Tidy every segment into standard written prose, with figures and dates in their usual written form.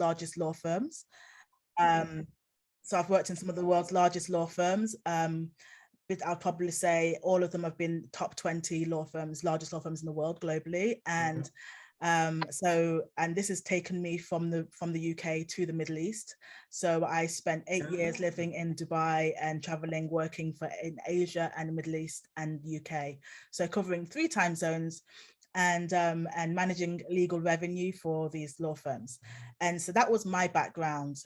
largest law firms. So I've worked in some of the world's largest law firms. But I'll probably say all of them have been top 20 law firms, largest law firms in the world globally. And and this has taken me from the UK to the Middle East. So I spent 8 years living in Dubai and traveling, working in Asia and the Middle East and UK. So covering 3 time zones and managing legal revenue for these law firms. And so that was my background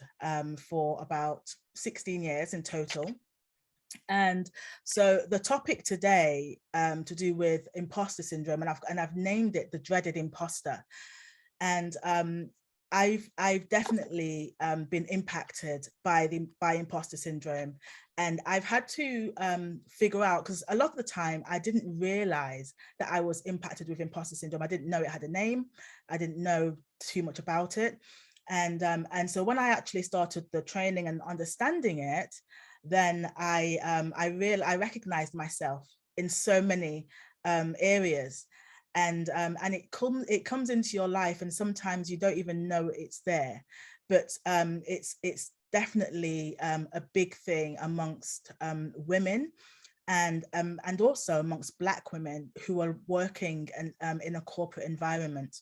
for about 16 years in total. And so the topic today to do with imposter syndrome, and I've named it the dreaded imposter. And I've definitely been impacted by imposter syndrome, and I've had to figure out, because a lot of the time I didn't realize that I was impacted with imposter syndrome. I didn't know it had a name. I didn't know too much about it, and so when I actually started the training and understanding it, then I recognized myself in so many areas, and it comes into your life, and sometimes you don't even know it's there, but it's definitely a big thing amongst women, and also amongst Black women who are working in a corporate environment.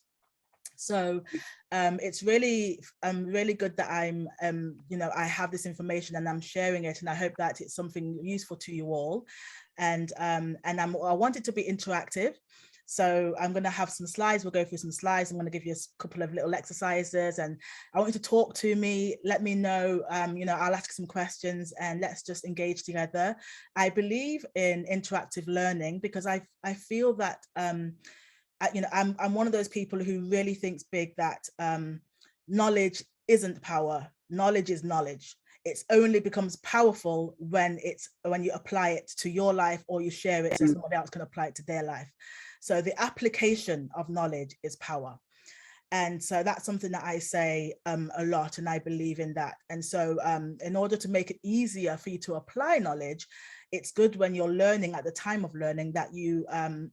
So it's really good that I'm I have this information and I'm sharing it, and I hope that it's something useful to you all. And I want it to be interactive. So I'm going to have some slides. We'll go through some slides. I'm going to give you a couple of little exercises, and I want you to talk to me. Let me know, I'll ask some questions, and let's just engage together. I believe in interactive learning because I feel that I'm one of those people who really thinks big, that knowledge isn't power. Knowledge is knowledge. It only becomes powerful when you apply it to your life, or you share it so somebody else can apply it to their life. So the application of knowledge is power. And so that's something that I say a lot, and I believe in that. And so in order to make it easier for you to apply knowledge, it's good when you're learning, at the time of learning, that you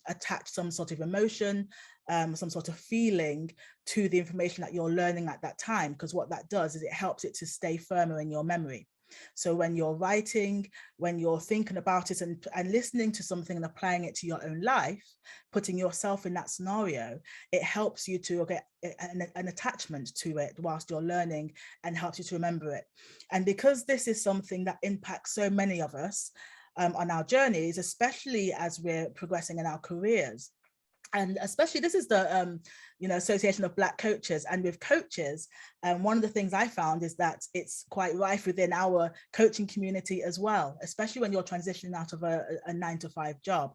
attach some sort of emotion, some sort of feeling to the information that you're learning at that time, because what that does is it helps it to stay firmer in your memory. So when you're writing, when you're thinking about it and listening to something and applying it to your own life, putting yourself in that scenario, it helps you to get an attachment to it whilst you're learning, and helps you to remember it. And because this is something that impacts so many of us on our journeys, especially as we're progressing in our careers, and especially this is the Association of Black Coaches, and with coaches, one of the things I found is that it's quite rife within our coaching community as well, especially when you're transitioning out of a 9-to-5 job.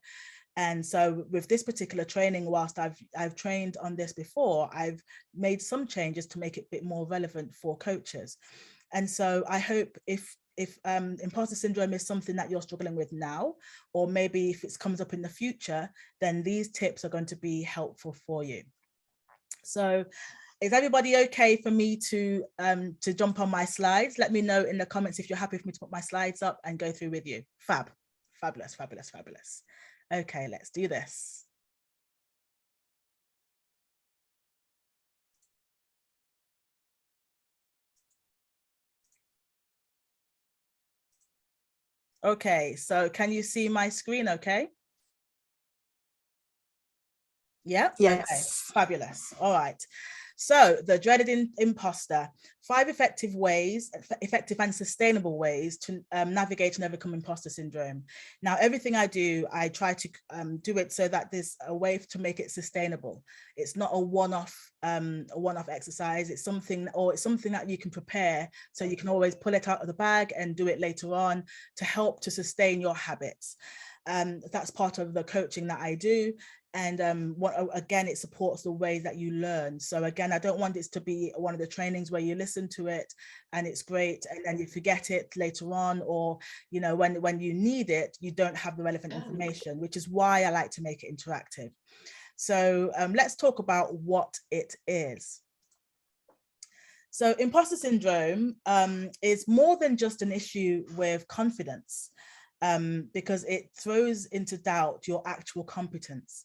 And so with this particular training, whilst I've trained on this before, I've made some changes to make it a bit more relevant for coaches. And so I hope if imposter syndrome is something that you're struggling with now, or maybe if it comes up in the future, then these tips are going to be helpful for you. So is everybody okay for me to jump on my slides? Let me know in the comments if you're happy for me to put my slides up and go through with you. Fabulous, fabulous, fabulous. Okay, let's do this. Okay, so can you see my screen okay? Yeah? Yes. Okay, fabulous. All right. So the dreaded imposter, 5 effective and sustainable ways to navigate and overcome imposter syndrome. Now, everything I do, I try to do it so that there's a way to make it sustainable. It's not a one-off exercise. It's something that you can prepare, so you can always pull it out of the bag and do it later on to help to sustain your habits. That's part of the coaching that I do. And again, it supports the way that you learn. So again, I don't want this to be one of the trainings where you listen to it and it's great, and then you forget it later on, or when you need it, you don't have the relevant information, which is why I like to make it interactive. So let's talk about what it is. So imposter syndrome is more than just an issue with confidence, because it throws into doubt your actual competence,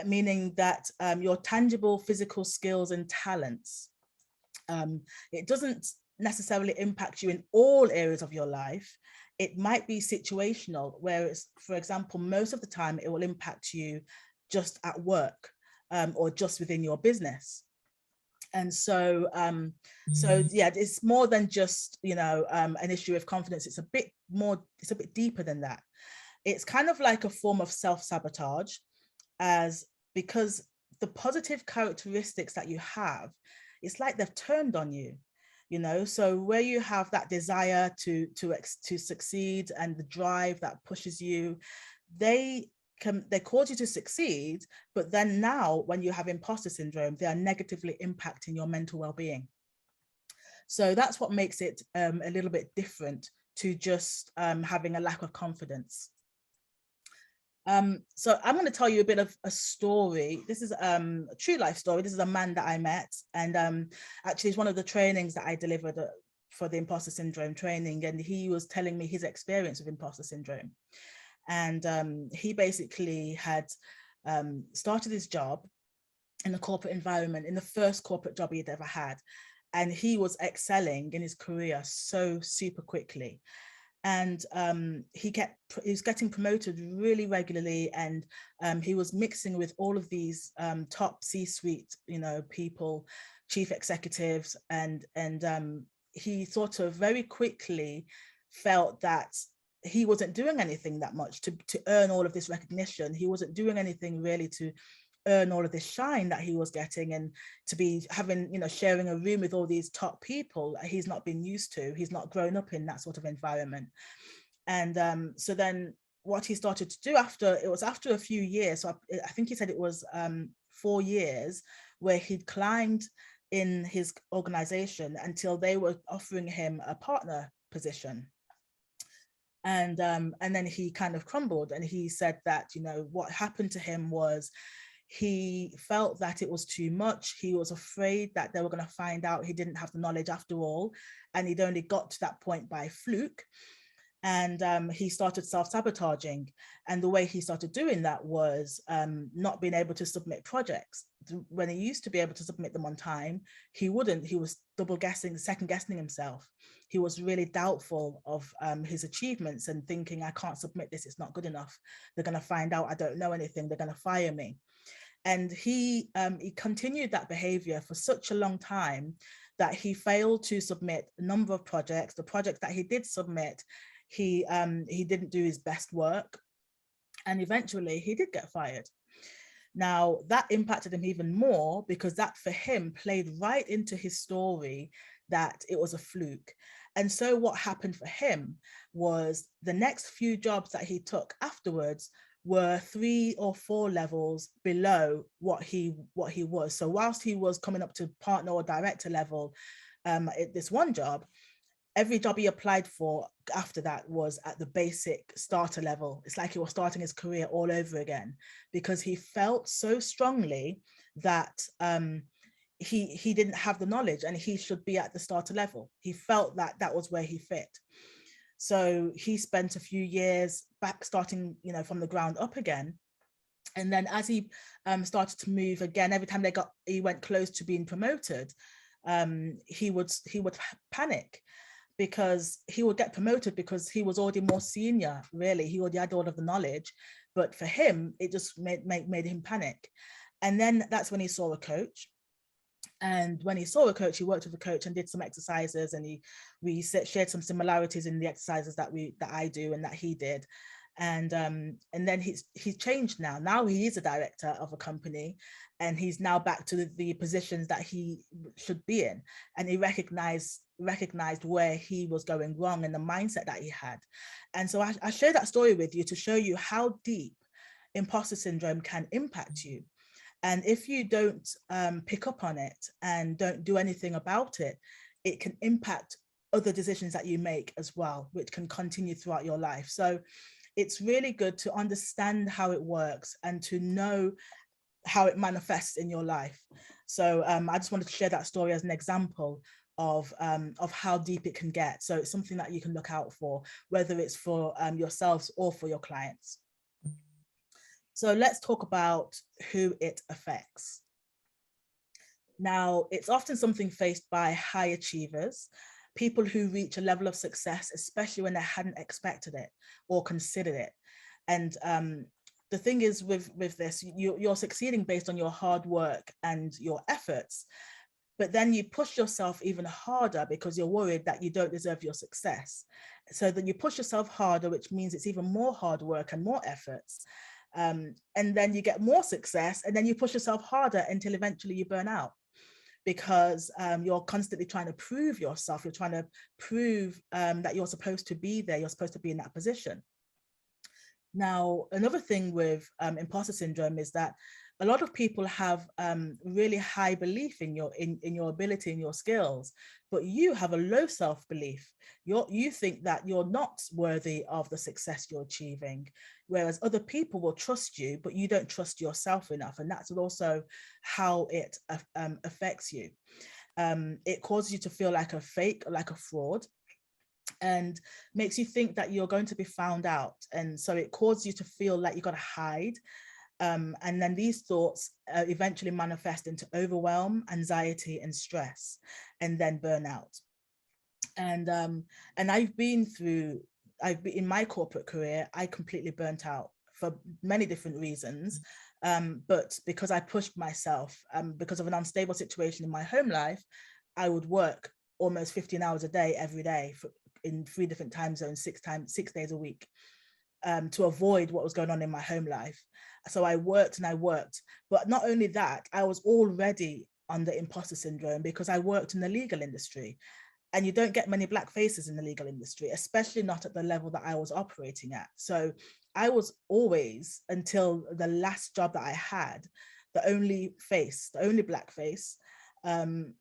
meaning that your tangible physical skills and talents. It doesn't necessarily impact you in all areas of your life. It might be situational, whereas, for example, most of the time it will impact you just at work, or just within your business. And so yeah, it's more than just, you know, an issue of confidence. It's a bit more, it's a bit deeper than that. It's kind of like a form of self-sabotage, as because the positive characteristics that you have, it's like they've turned on you, you know. So where you have that desire to succeed and the drive that pushes you, they cause you to succeed, but then now when you have imposter syndrome, they are negatively impacting your mental well-being. So that's what makes it a little bit different to just having a lack of confidence. So I'm going to tell you a bit of a story. This is a true life story. This is a man that I met, and actually it's one of the trainings that I delivered for the imposter syndrome training, and he was telling me his experience with imposter syndrome. And he basically had started his job in a corporate environment, in the first corporate job he'd ever had, and he was excelling in his career so super quickly. And he was getting promoted really regularly, and he was mixing with all of these top C-suite, you know, people, chief executives, and he sort of very quickly felt that he wasn't doing anything that much to earn all of this recognition. He wasn't doing anything really to earn all of this shine that he was getting, and to be having, you know, sharing a room with all these top people that he's not been used to. He's not grown up in that sort of environment. And so then what he started to do after a few years, so I think he said it was 4 years, where he'd climbed in his organization until they were offering him a partner position. And then he kind of crumbled, and he said that, you know, what happened to him was he felt that it was too much. He was afraid that they were going to find out he didn't have the knowledge after all, and he'd only got to that point by fluke. And he started self-sabotaging, and the way he started doing that was not being able to submit projects. When he used to be able to submit them on time, he wouldn't. He was second guessing himself. He was really doubtful of his achievements and thinking, I can't submit this, it's not good enough. They're going to find out I don't know anything, they're going to fire me. And he continued that behavior for such a long time that he failed to submit a number of projects. The projects that he did submit, he didn't do his best work, and eventually he did get fired. Now that impacted him even more, because that for him played right into his story that it was a fluke. And so what happened for him was the next few jobs that he took afterwards were 3 or 4 levels below what he was. So whilst he was coming up to partner or director level at this one job, every job he applied for after that was at the basic starter level. It's like he was starting his career all over again, because he felt so strongly that he didn't have the knowledge and he should be at the starter level. He felt that that was where he fit. So he spent a few years back starting, you know, from the ground up again. And then as he started to move again, every time he went close to being promoted, he would panic, because he would get promoted because he was already more senior, really. He already had all of the knowledge, but for him, it just made him panic. And then that's when he saw a coach. And when he saw a coach, he worked with a coach and did some exercises, and we shared some similarities in the exercises that I do and that he did. And then he's changed now. Now he is a director of a company, and he's now back to the positions that he should be in. And he recognized where he was going wrong and the mindset that he had. And so I share that story with you to show you how deep imposter syndrome can impact you. And if you don't pick up on it and don't do anything about it, it can impact other decisions that you make as well, which can continue throughout your life. So it's really good to understand how it works and to know how it manifests in your life. So I just wanted to share that story as an example of how deep it can get. So it's something that you can look out for, whether it's for yourselves or for your clients. So let's talk about who it affects. Now, it's often something faced by high achievers, people who reach a level of success, especially when they hadn't expected it or considered it. And the thing is with this, you're succeeding based on your hard work and your efforts, but then you push yourself even harder because you're worried that you don't deserve your success. So then you push yourself harder, which means it's even more hard work and more efforts. And then you get more success, and then you push yourself harder until eventually you burn out, because you're constantly trying to prove yourself. You're trying to prove that you're supposed to be there. You're supposed to be in that position. Now, another thing with imposter syndrome is that a lot of people have really high belief in your ability and your skills, but you have a low self-belief. You think that you're not worthy of the success you're achieving, whereas other people will trust you, but you don't trust yourself enough. And that's also how it affects you. It causes you to feel like a fake, like a fraud, and makes you think that you're going to be found out. And so it causes you to feel like you've got to hide. And then these thoughts eventually manifest into overwhelm, anxiety, and stress, and then burnout. And in my corporate career, I completely burnt out for many different reasons. But because I pushed myself, because of an unstable situation in my home life, I would work almost 15 hours a day, every day, in 3 different time zones, 6 days a week, to avoid what was going on in my home life. So I worked and I worked. But not only that, I was already under imposter syndrome because I worked in the legal industry. And you don't get many Black faces in the legal industry, especially not at the level that I was operating at. So I was always, until the last job that I had, the only Black face. And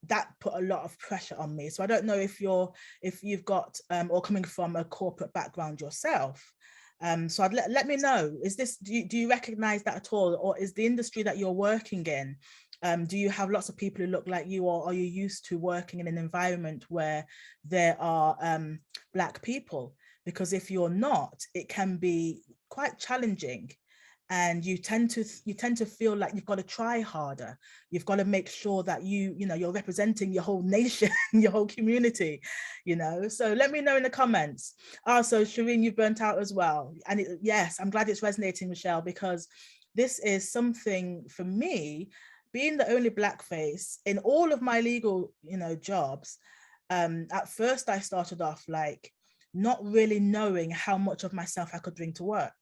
that put a lot of pressure on me. So I don't know if you've got or coming from a corporate background yourself. So let me know, do you recognize that at all? Or is the industry that you're working in, do you have lots of people who look like you, or are you used to working in an environment where there are Black people? Because if you're not, it can be quite challenging. And you tend to feel like you've got to try harder. You've got to make sure that you're representing your whole nation, your whole community, So let me know in the comments. So Shireen, you've burnt out as well. And yes, I'm glad it's resonating, Michelle, because this is something for me, being the only Black face in all of my legal, jobs. At first I started off like not really knowing how much of myself I could bring to work.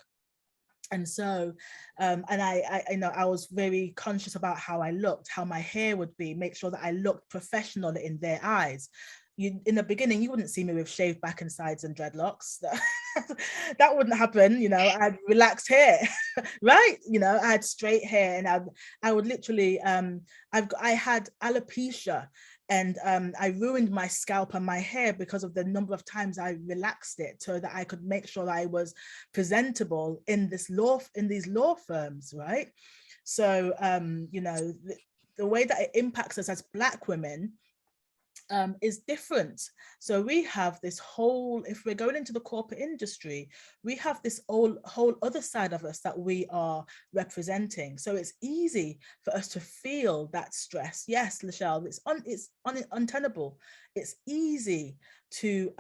And so, and I was very conscious about how I looked, how my hair would be, make sure that I looked professional in their eyes. In the beginning, you wouldn't see me with shaved back and sides and dreadlocks. That wouldn't happen. I had relaxed hair, right? I had straight hair, and I would literally, I had alopecia. And I ruined my scalp and my hair because of the number of times I relaxed it, so that I could make sure that I was presentable in these law firms, right? So, the way that it impacts us as Black women is different. So we have this whole, if we're going into the corporate industry, we have this whole other side of us that we are representing. So it's easy for us to feel that stress. Yes, Michelle, it's untenable. It's easy to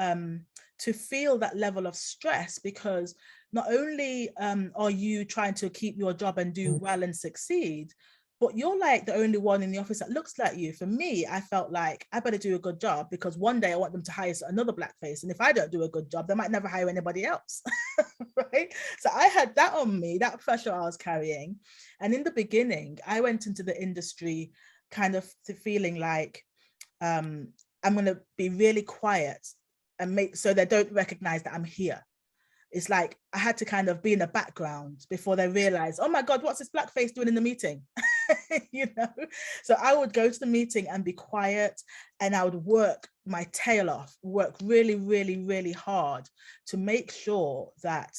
feel that level of stress, because not only are you trying to keep your job and do well and succeed, but you're like the only one in the office that looks like you. For me, I felt like I better do a good job, because one day I want them to hire another Black face. And if I don't do a good job, they might never hire anybody else, right? So I had that on me, that pressure I was carrying. And in the beginning, I went into the industry kind of feeling like I'm going to be really quiet and make so they don't recognize that I'm here. It's like I had to kind of be in the background before they realize, oh my God, what's this Black face doing in the meeting? So I would go to the meeting and be quiet, and I would work my tail off, work really, really, really hard to make sure that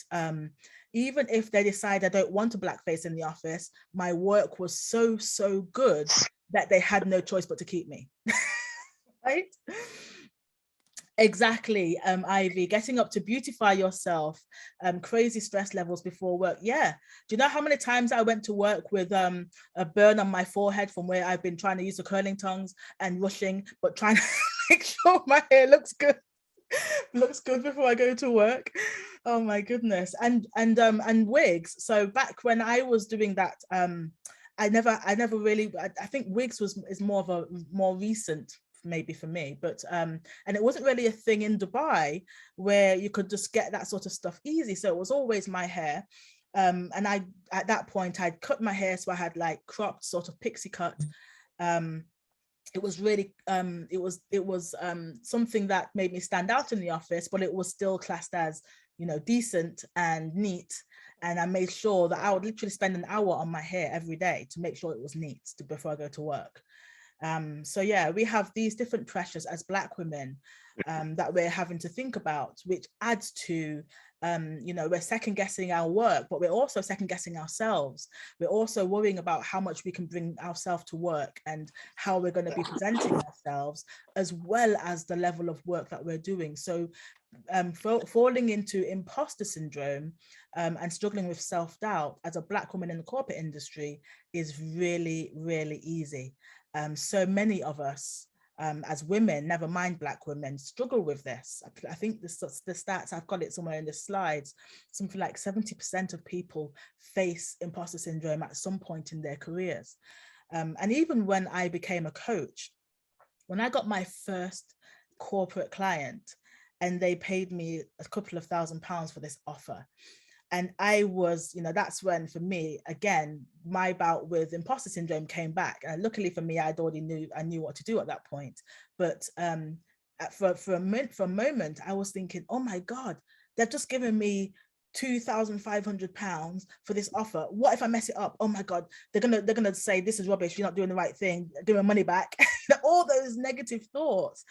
even if they decide I don't want a Black face in the office, my work was so good that they had no choice but to keep me. Right? Exactly, Ivy, getting up to beautify yourself, crazy stress levels before work. Yeah. Do you know how many times I went to work with a burn on my forehead from where I've been trying to use the curling tongs and rushing, but trying to make sure my hair looks good, looks good before I go to work. Oh my goodness. And wigs. So back when I was doing that, I never really, I think wigs is more of a more recent maybe for me, but and it wasn't really a thing in Dubai where you could just get that sort of stuff easy. So it was always my hair. And I, at that point, I'd cut my hair, so I had like cropped sort of pixie cut. It was really something that made me stand out in the office, but it was still classed as, you know, decent and neat. And I made sure that I would literally spend an hour on my hair every day to make sure it was neat before I go to work. So yeah, we have these different pressures as Black women that we're having to think about, which adds to, you know, we're second guessing our work, but we're also second guessing ourselves. We're also worrying about how much we can bring ourselves to work and how we're going to be presenting ourselves, as well as the level of work that we're doing. So falling into imposter syndrome and struggling with self-doubt as a Black woman in the corporate industry is really, really easy. So many of us as women, never mind Black women, struggle with this. I think the stats, I've got it somewhere in the slides, something like 70% of people face imposter syndrome at some point in their careers. And even when I became a coach, when I got my first corporate client and they paid me a couple of £1,000s for this offer, and I was, you know, that's when for me, again, my bout with imposter syndrome came back. And luckily for me, I knew what to do at that point. But for a moment, I was thinking, oh my God, they've just given me £2,500 for this offer. What if I mess it up? Oh my God, they're gonna say this is rubbish, you're not doing the right thing, give my money back. All those negative thoughts.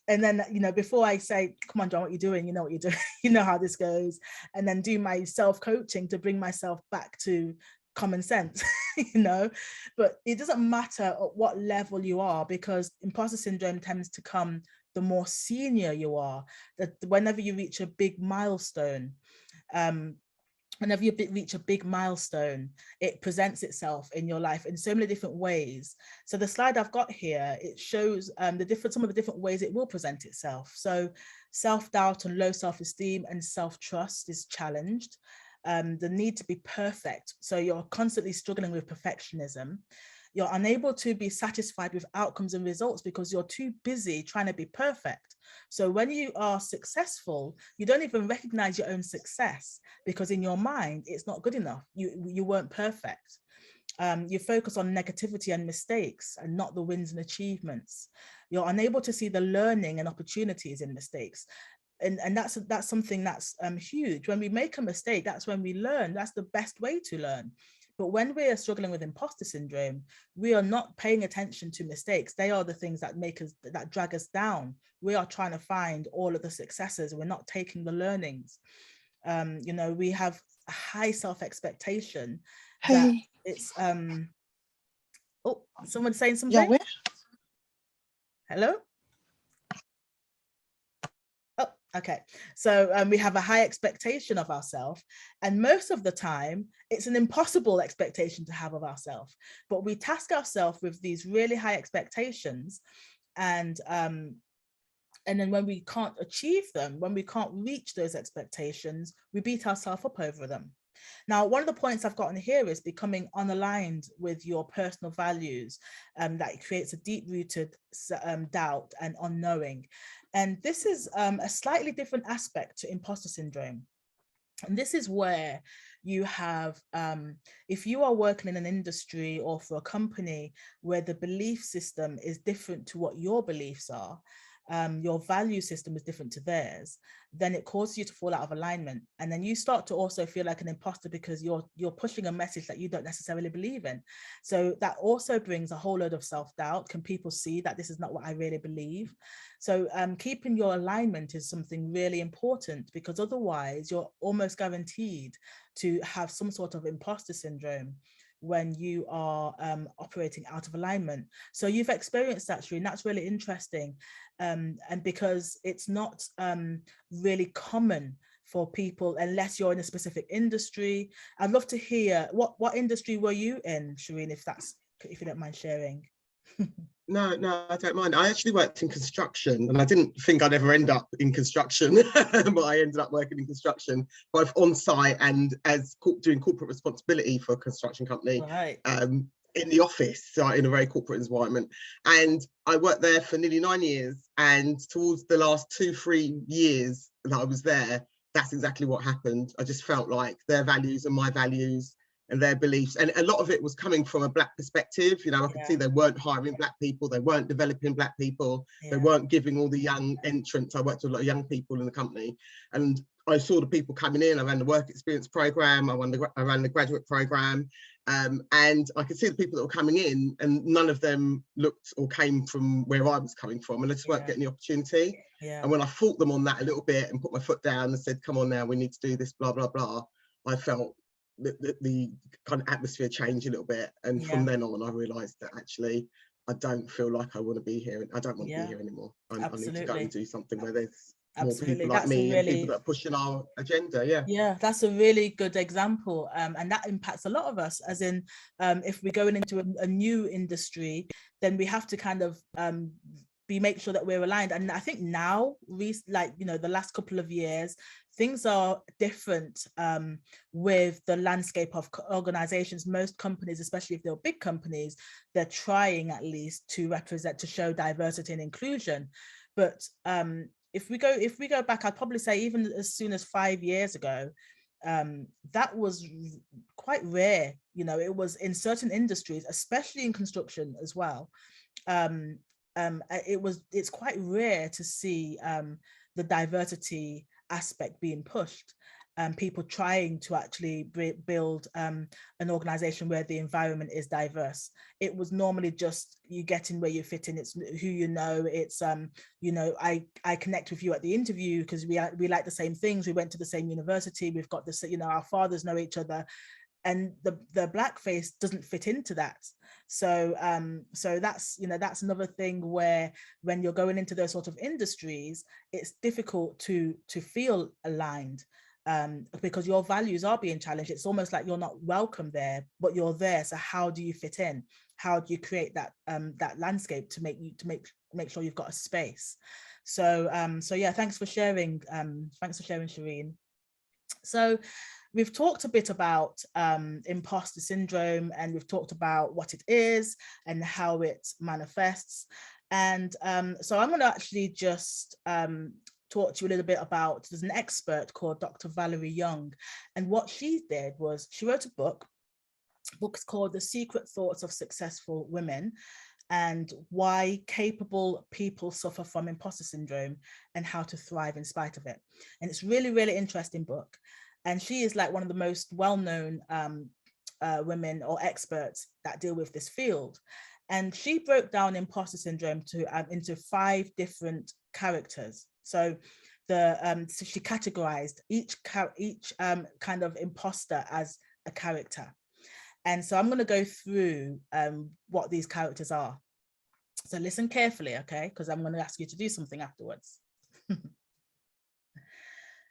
And then, you know, before I say, come on, John, what are you doing? You know what you're doing. You know how this goes. And then do my self-coaching to bring myself back to common sense, you know. But it doesn't matter at what level you are, because imposter syndrome tends to come the more senior you are, that whenever you reach a big milestone, whenever you reach a big milestone, it presents itself in your life in so many different ways. So the slide I've got here, it shows some of the different ways it will present itself. So self-doubt and low self-esteem and self-trust is challenged. The need to be perfect. So you're constantly struggling with perfectionism. You're unable to be satisfied with outcomes and results because you're too busy trying to be perfect. So when you are successful, you don't even recognize your own success because in your mind, it's not good enough. You weren't perfect. You focus on negativity and mistakes and not the wins and achievements. You're unable to see the learning and opportunities in mistakes. And that's something that's huge. When we make a mistake, that's when we learn. That's the best way to learn. But when we are struggling with imposter syndrome, we are not paying attention to mistakes. They are the things that drag us down. We are trying to find all of the successes. We're not taking the learnings. You know, we have a high self-expectation that it's oh, someone's saying something. Hello. Oh, okay. So we have a high expectation of ourselves, and most of the time it's an impossible expectation to have of ourselves. But we task ourselves with these really high expectations, and then when we can't achieve them, when we can't reach those expectations, we beat ourselves up over them. Now, one of the points I've gotten here is becoming unaligned with your personal values. That creates a deep-rooted doubt and unknowing. And this is a slightly different aspect to imposter syndrome. And this is where you have, if you are working in an industry or for a company where the belief system is different to what your beliefs are, your value system is different to theirs, then it causes you to fall out of alignment. And then you start to also feel like an imposter because you're pushing a message that you don't necessarily believe in. So that also brings a whole load of self-doubt. Can people see that this is not what I really believe? So keeping your alignment is something really important, because otherwise you're almost guaranteed to have some sort of imposter syndrome. when you are operating out of alignment. So you've experienced that, Shireen. That's really interesting. And because it's not really common for people unless you're in a specific industry. I'd love to hear what industry were you in, Shireen, if you don't mind sharing. No, I don't mind. I actually worked in construction, and I didn't think I'd ever end up in construction, but I ended up working in construction, both on site and as doing corporate responsibility for a construction company. Right. In the office, so in a very corporate environment. And I worked there for nearly 9 years. And towards the last 2-3 years that I was there, that's exactly what happened. I just felt like their values and my values and their beliefs, and a lot of it was coming from a Black perspective. You know, I could see they weren't hiring Black people, they weren't developing Black people, they weren't giving all the young entrants. I worked with a lot of young people in the company, and I saw the people coming in. I ran the work experience program, I ran the graduate program, and I could see the people that were coming in, and none of them looked or came from where I was coming from, and they just weren't getting the opportunity. And when I fought them on that a little bit and put my foot down and said, come on now, we need to do this, blah, blah, blah, I felt the kind of atmosphere change a little bit. And from then on, I realised that actually I don't feel like I want to be here. I don't want to be here anymore. I need to go and do something where there's more people like me and people that are pushing our agenda. Yeah, that's a really good example, and that impacts a lot of us, as in if we're going into a new industry, then we have to kind of make sure that we're aligned. And I think now, like, you know, the last couple of years, things are different with the landscape of organizations. Most companies, especially if they're big companies, they're trying at least to show diversity and inclusion. But if we go back, I'd probably say even as soon as 5 years ago, that was quite rare. You know, it was in certain industries, especially in construction as well. It's quite rare to see the diversity aspect being pushed. People trying to actually build an organization where the environment is diverse. It was normally just you get in where you fit in. It's who you know. It's you know, I connect with you at the interview because we like the same things. We went to the same university. We've got this, you know, our fathers know each other, and the blackface doesn't fit into that. So so that's, you know, that's another thing where when you're going into those sort of industries, it's difficult to feel aligned. Because your values are being challenged. It's almost like you're not welcome there, but you're there. So how do you fit in? How do you create that that landscape to make sure you've got a space? So so yeah, thanks for sharing. Thanks for sharing, Shireen. So we've talked a bit about imposter syndrome, and we've talked about what it is and how it manifests. And so I'm going to actually just talk to you a little bit about, there's an expert called Dr. Valerie Young, and what she did was she wrote a book's called The Secret Thoughts of Successful Women, and why capable people suffer from imposter syndrome and how to thrive in spite of it. And it's really, really interesting book. And she is like one of the most well-known women or experts that deal with this field. And she broke down imposter syndrome into 5 different characters. So so she categorized each kind of imposter as a character. And so I'm going to go through what these characters are. So listen carefully, okay? Because I'm going to ask you to do something afterwards.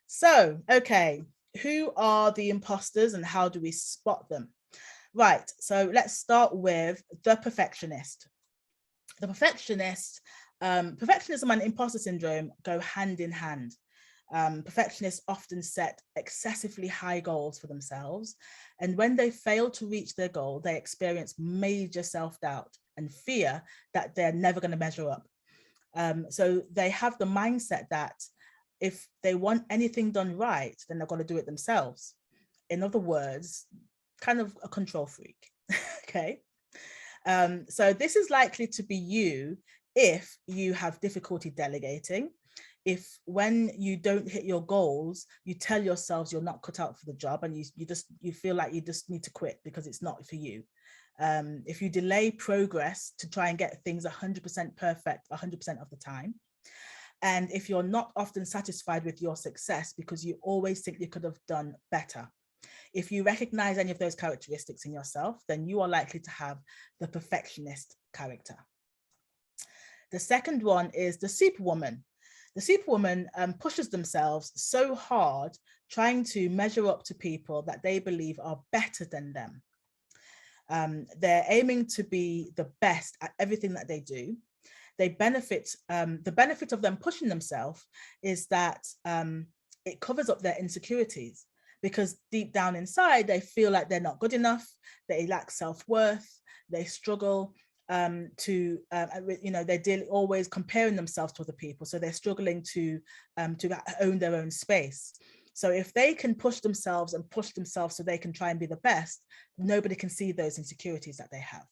So, okay, who are the imposters and how do we spot them? Right, so let's start with the perfectionist. The perfectionist, perfectionism and imposter syndrome go hand in hand. Perfectionists often set excessively high goals for themselves, and when they fail to reach their goal, they experience major self-doubt and fear that they're never going to measure up. So they have the mindset that if they want anything done right, then they're going to do it themselves. In other words, kind of a control freak. Okay. So this is likely to be you if you have difficulty delegating, if when you don't hit your goals, you tell yourselves you're not cut out for the job, and you feel like you just need to quit because it's not for you. If you delay progress to try and get things 100% perfect 100% of the time, and if you're not often satisfied with your success because you always think you could have done better. If you recognize any of those characteristics in yourself, then you are likely to have the perfectionist character. The second one is the superwoman. The superwoman pushes themselves so hard, trying to measure up to people that they believe are better than them. They're aiming to be the best at everything that they do. They benefit, the benefit of them pushing themselves is that it covers up their insecurities, because deep down inside, they feel like they're not good enough, they lack self-worth, they struggle they're always comparing themselves to other people. So they're struggling to own their own space. So if they can push themselves so they can try and be the best, nobody can see those insecurities that they have.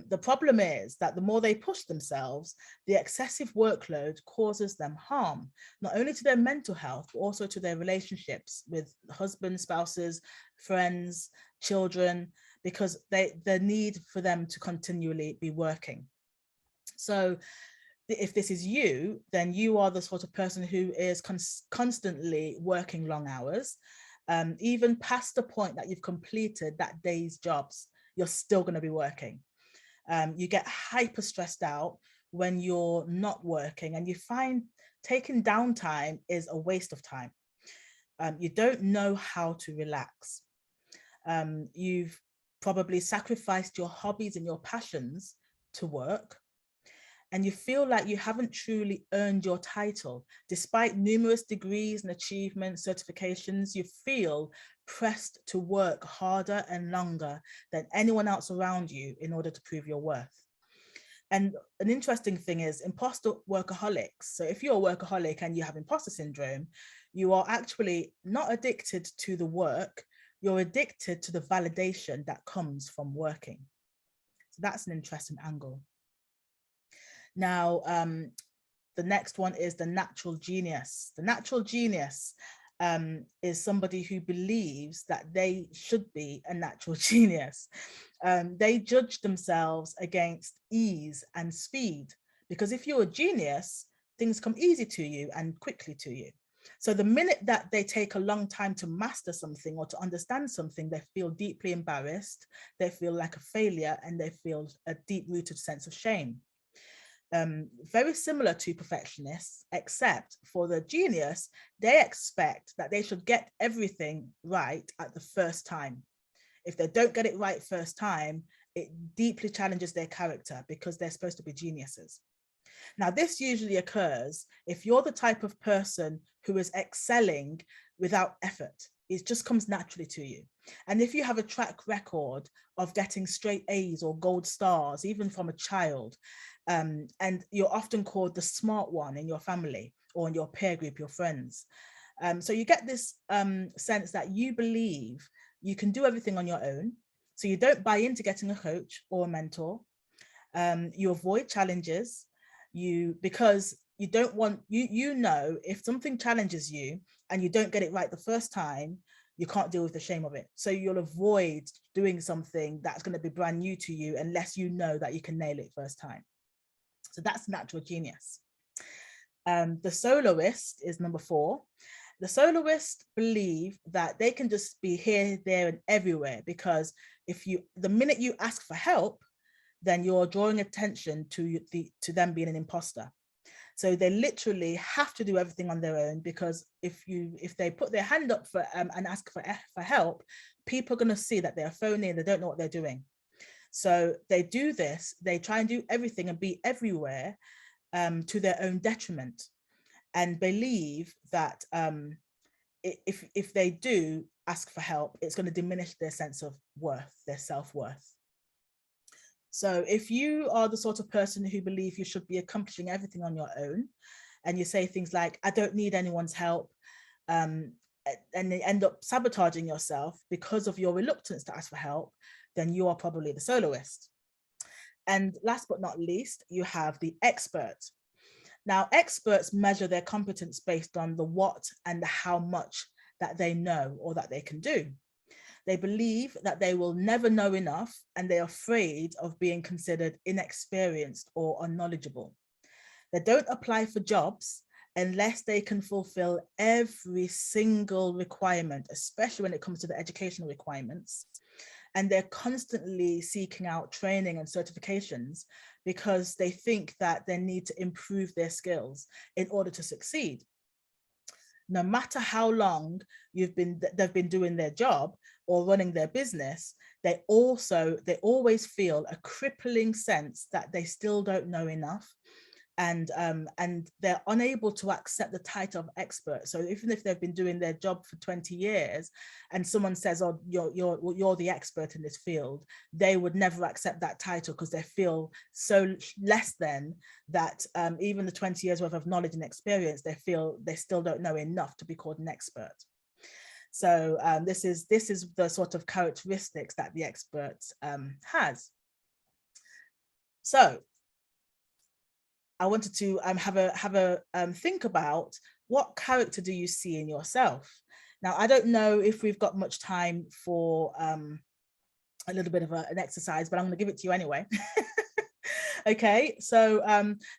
The problem is that the more they push themselves, the excessive workload causes them harm, not only to their mental health, but also to their relationships with husbands, spouses, friends, children, because the need for them to continually be working. So if this is you, then you are the sort of person who is constantly working long hours, even past the point that you've completed that day's jobs, you're still going to be working. You get hyper stressed out when you're not working, and you find taking downtime is a waste of time. You don't know how to relax. You've probably sacrificed your hobbies and your passions to work, and you feel like you haven't truly earned your title. Despite numerous degrees and achievements, certifications, you feel pressed to work harder and longer than anyone else around you in order to prove your worth. And an interesting thing is imposter workaholics. So if you're a workaholic and you have imposter syndrome, you are actually not addicted to the work, you're addicted to the validation that comes from working. So that's an interesting angle. Now, the next one is the natural genius. The natural genius is somebody who believes that they should be a natural genius. They judge themselves against ease and speed, because if you're a genius, things come easy to you and quickly to you. So the minute that they take a long time to master something or to understand something, they feel deeply embarrassed, they feel like a failure, and they feel a deep-rooted sense of shame. Very similar to perfectionists, except for the genius, they expect that they should get everything right at the first time. If they don't get it right first time, it deeply challenges their character, because they're supposed to be geniuses. Now, this usually occurs if you're the type of person who is excelling without effort. It just comes naturally to you. And if you have a track record of getting straight A's or gold stars, even from a child, and you're often called the smart one in your family or in your peer group, your friends. So you get this sense that you believe you can do everything on your own. So you don't buy into getting a coach or a mentor. You avoid challenges, because you don't want, you know, if something challenges you and you don't get it right the first time, you can't deal with the shame of it. So you'll avoid doing something that's going to be brand new to you unless you know that you can nail it first time. So that's natural genius. The soloist is number 4. The soloists believe that they can just be here, there, and everywhere, because the minute you ask for help, then you're drawing attention to them being an imposter. So they literally have to do everything on their own, because if they put their hand up for and ask for help, people are going to see that they're phony and they don't know what they're doing. So they do this, they try and do everything and be everywhere to their own detriment, and believe that if they do ask for help, it's going to diminish their sense of worth, their self-worth. So if you are the sort of person who believes you should be accomplishing everything on your own, and you say things like, I don't need anyone's help, and they end up sabotaging yourself because of your reluctance to ask for help, then you are probably the soloist. And last but not least, you have the expert. Now, experts measure their competence based on the what and the how much that they know or that they can do. They believe that they will never know enough, and they're afraid of being considered inexperienced or unknowledgeable. They don't apply for jobs, unless they can fulfill every single requirement, especially when it comes to the educational requirements. And they're constantly seeking out training and certifications because they think that they need to improve their skills in order to succeed. No matter how long they've been doing their job or running their business, they always feel a crippling sense that they still don't know enough, and they're unable to accept the title of expert. So even if they've been doing their job for 20 years and someone says, oh, you're the expert in this field, they would never accept that title because they feel so less than that. Even the 20 years worth of knowledge and experience, they feel they still don't know enough to be called an expert. So this is the sort of characteristics that the expert has. So I wanted to have a think about, what character do you see in yourself? Now, I don't know if we've got much time for a little bit of an exercise, but I'm going to give it to you anyway. Okay, so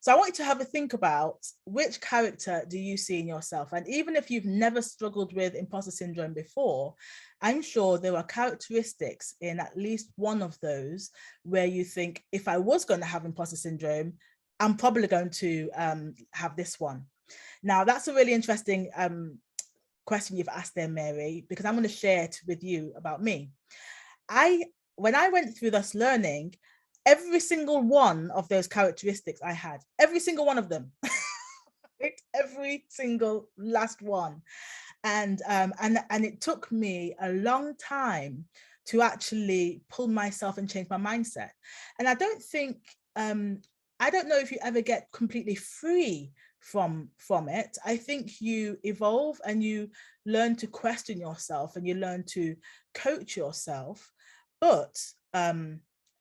so I want you to have a think about, which character do you see in yourself? And even if you've never struggled with imposter syndrome before, I'm sure there are characteristics in at least one of those where you think, if I was going to have imposter syndrome, I'm probably going to have this one. Now, that's a really interesting question you've asked there, Mary, because I'm going to share it with you about me. When I went through this learning, every single one of those characteristics I had, every single one of them, every single last one. And it took me a long time to actually pull myself and change my mindset. And I don't think, I don't know if you ever get completely free from it. I think you evolve and you learn to question yourself and you learn to coach yourself. But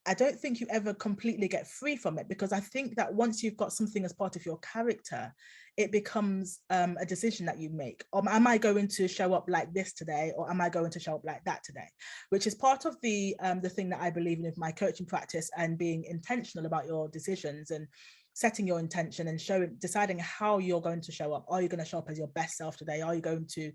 I don't think you ever completely get free from it, because I think that once you've got something as part of your character, it becomes a decision that you make. Am I going to show up like this today, or am I going to show up like that today? Which is part of the thing that I believe in with my coaching practice, and being intentional about your decisions and setting your intention and deciding how you're going to show up. Are you going to show up as your best self today? Are you going to,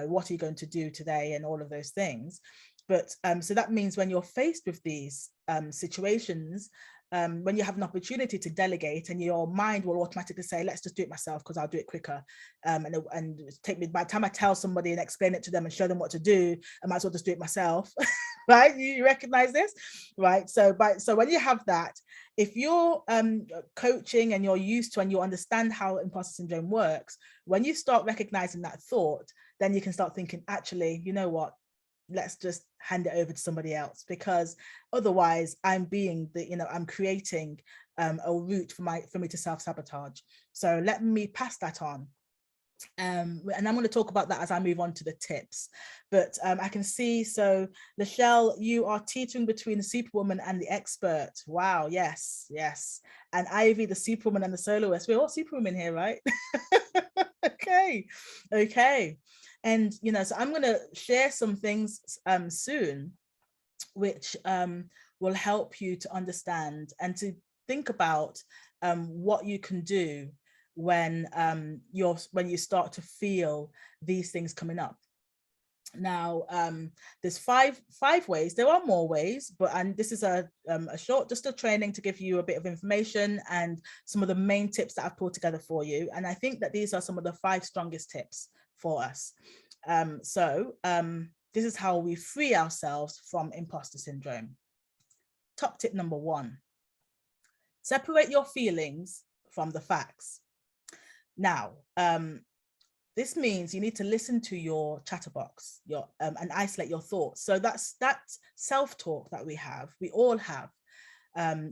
what are you going to do today, and all of those things. But so that means when you're faced with these situations, when you have an opportunity to delegate, and your mind will automatically say, let's just do it myself because I'll do it quicker. And take me, by the time I tell somebody and explain it to them and show them what to do, I might as well just do it myself. Right? You recognize this, right? So when you have that, if you're coaching and you're used to, and you understand how imposter syndrome works, when you start recognizing that thought, then you can start thinking, actually, you know what? Let's just hand it over to somebody else, because otherwise I'm creating a route for me to self-sabotage. So let me pass that on. And I'm going to talk about that as I move on to the tips. But I can see, so Lachelle, you are teetering between the superwoman and the expert. Wow, yes. And Ivy, the superwoman and the soloist. We're all superwomen here, right? Okay. And so I'm going to share some things soon, which will help you to understand and to think about what you can do when you start to feel these things coming up. Now, there's five ways. There are more ways, and this is a short, just a training to give you a bit of information and some of the main tips that I've pulled together for you. And I think that these are some of the 5 strongest tips for us. This is how we free ourselves from imposter syndrome. Top tip number 1: separate your feelings from the facts. Now, this means you need to listen to your chatterbox, and isolate your thoughts. So that's that self-talk that we all have.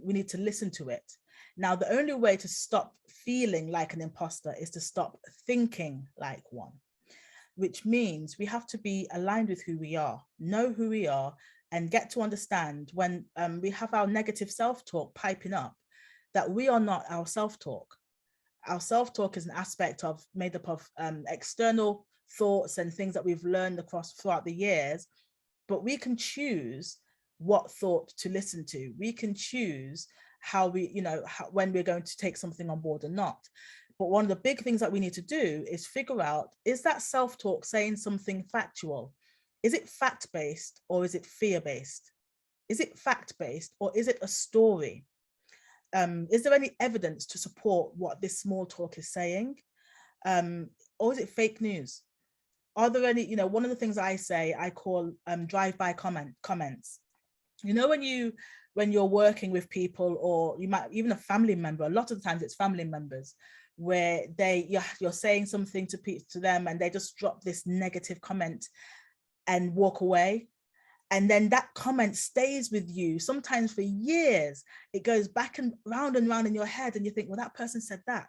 We need to listen to it. Now, the only way to stop feeling like an imposter is to stop thinking like one, which means we have to be aligned with who we are, know who we are, and get to understand when we have our negative self-talk piping up, that we are not our self-talk. Our self-talk is an aspect made up of external thoughts and things that we've learned throughout the years, but we can choose what thought to listen to. We can choose how when we're going to take something on board or not. But one of the big things that we need to do is figure out, is that self-talk saying something factual? Is it fact-based or is it fear-based? Is it fact-based or is it a story? Is there any evidence to support what this small talk is saying? Or is it fake news? Are there any, you know, one of the things I say, I call drive-by comments. You know, when you're working with people, or you might even a family member, a lot of the times it's family members, where you're saying something to them and they just drop this negative comment and walk away. And then that comment stays with you, sometimes for years. It goes back and round in your head, and you think, well, that person said that.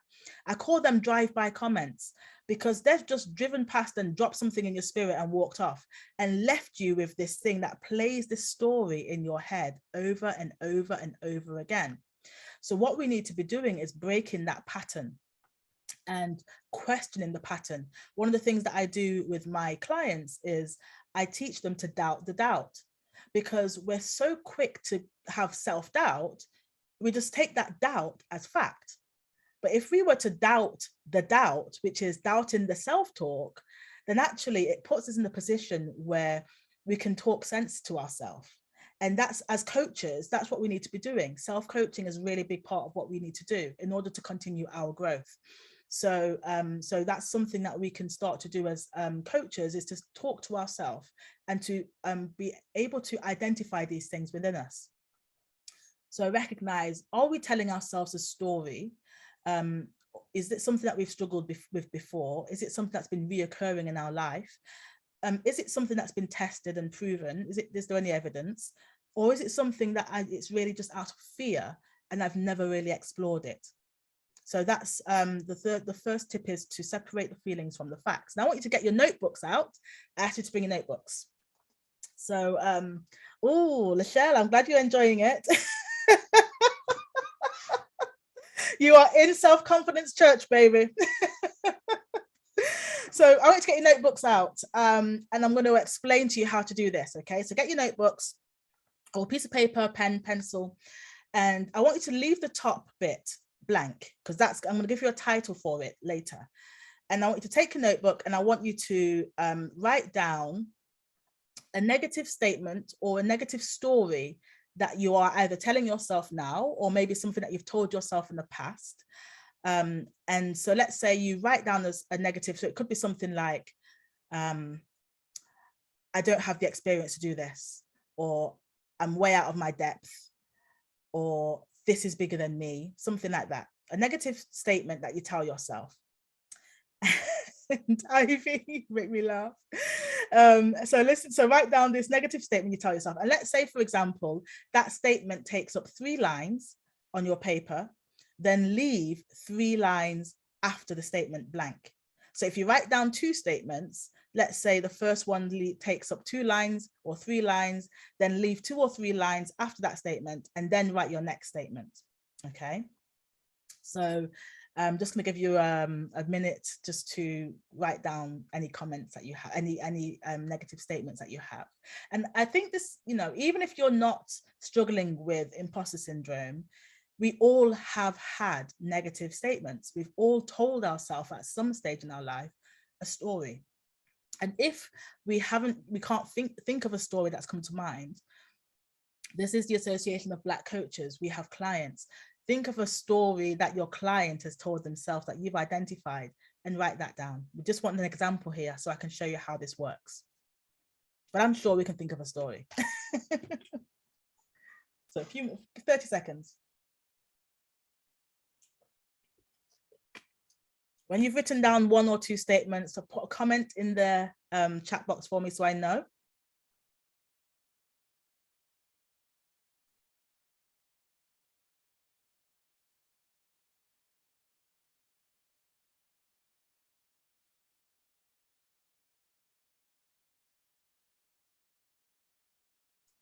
I call them drive-by comments, because they've just driven past and dropped something in your spirit and walked off and left you with this thing that plays this story in your head over and over and over again. So what we need to be doing is breaking that pattern and questioning the pattern. One of the things that I do with my clients is I teach them to doubt the doubt, because we're so quick to have self-doubt. We just take that doubt as fact. But if we were to doubt the doubt, which is doubting the self-talk, then actually it puts us in a position where we can talk sense to ourselves. And that's, as coaches, that's what we need to be doing. Self-coaching is a really big part of what we need to do in order to continue our growth. So that's something that we can start to do as coaches, is to talk to ourselves and to be able to identify these things within us. So recognize, are we telling ourselves a story? Is it something that we've struggled with before? Is it something that's been reoccurring in our life? Is it something that's been tested and proven? Is there any evidence? Or is it something that it's really just out of fear and I've never really explored it? So that's the first tip, is to separate the feelings from the facts. Now I want you to get your notebooks out. I asked you to bring your notebooks. So, oh, Lachelle, I'm glad you're enjoying it. You are in self-confidence church, baby. So I want you to get your notebooks out, and I'm going to explain to you how to do this. Okay, so get your notebooks or a piece of paper, pen, pencil, and I want you to leave the top bit blank, because I'm going to give you a title for it later. And I want you to take a notebook and I want you to write down a negative statement or a negative story that you are either telling yourself now, or maybe something that you've told yourself in the past. And so let's say you write down as a negative, so it could be something like, I don't have the experience to do this, or I'm way out of my depth, or this is bigger than me, something like that. A negative statement that you tell yourself. And Ivy, you make me laugh. So write down this negative statement you tell yourself. And let's say, for example, that statement takes up 3 lines on your paper, then leave 3 lines after the statement blank. So if you write down 2 statements, let's say the first one takes up 2 lines or 3 lines, then leave 2 or 3 lines after that statement, and then write your next statement. Okay. So I'm just going to give you a minute just to write down any comments that you have, any negative statements that you have. And I think this, you know, even if you're not struggling with imposter syndrome, we all have had negative statements. We've all told ourselves at some stage in our life a story. And if we can't think of a story that's come to mind, this is the Association of Black Coaches. We have clients. Think of a story that your client has told themselves that you've identified, and write that down. We just want an example here so I can show you how this works. But I'm sure we can think of a story. So 30 seconds. When you've written down 1 or 2 statements, so put a comment in the chat box for me so I know.